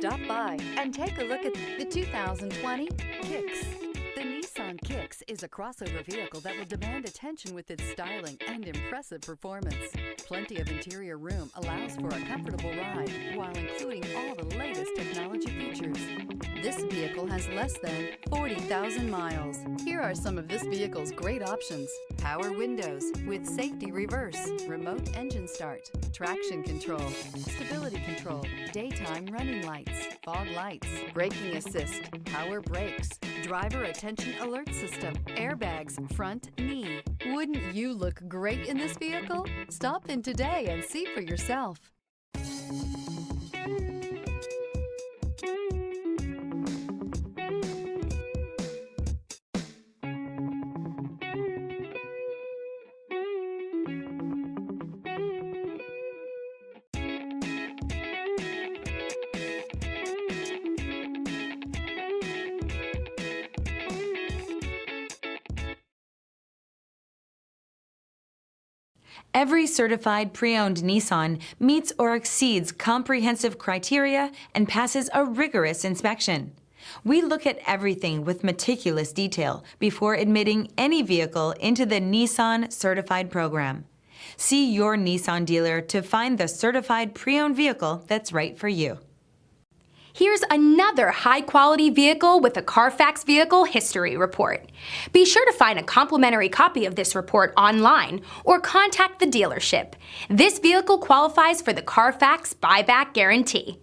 Stop by and take a look at the 2020 Kicks. The Nissan Kicks is a crossover vehicle that will demand attention with its styling and impressive performance. Plenty of interior room allows for a comfortable ride while including all the latest technology features. This vehicle has less than 40,000 miles. Here are some of this vehicle's great options: power windows with safety reverse, remote engine start, traction control, stability control, daytime running lights, fog lights, braking assist, power brakes, driver attention alert system, airbags, front knee. Wouldn't you look great in this vehicle? Stop in today and see for yourself. Every certified pre-owned Nissan meets or exceeds comprehensive criteria and passes a rigorous inspection. We look at everything with meticulous detail before admitting any vehicle into the Nissan Certified program. See your Nissan dealer to find the certified pre-owned vehicle that's right for you. Here's another high-quality vehicle with a Carfax Vehicle History Report. Be sure to find a complimentary copy of this report online or contact the dealership. This vehicle qualifies for the Carfax Buyback Guarantee.